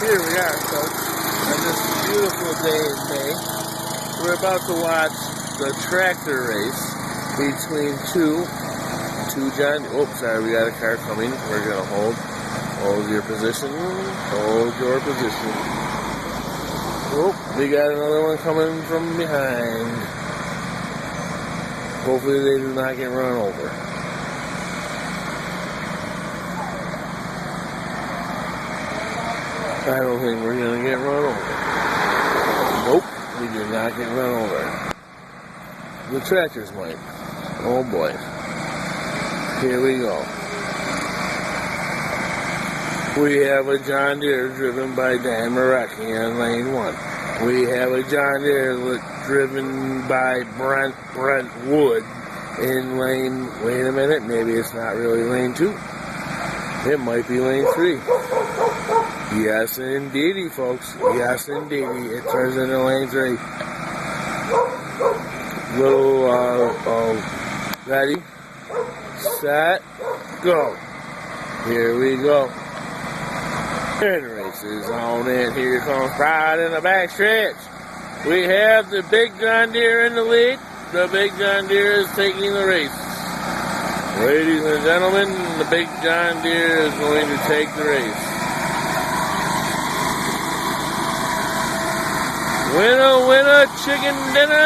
Here we are, folks, on this beautiful day in May. We're about to watch the tractor race between two John. Oh, sorry, we got a car coming. We're gonna hold your position. Hold your position. Oh, we got another one coming from behind. Hopefully they do not get run over. I don't think we're gonna get run over. Nope, we did not get run over. The tractors might. Oh boy. Here we go. We have a John Deere driven by Dan Maracki on lane 1. We have a John Deere driven by Brent Wood in lane, wait a minute, maybe it's not really lane 2. It might be lane 3. Yes, indeedy, folks. Yes, indeedy. It turns into lane 3. Little, ready, set, go. Here we go. And the race is on, and here comes Pride in the back stretch. We have the big John Deere in the lead. The big John Deere is taking the race. Ladies and gentlemen, the big John Deere is going to take the race. Winner, winner, chicken dinner!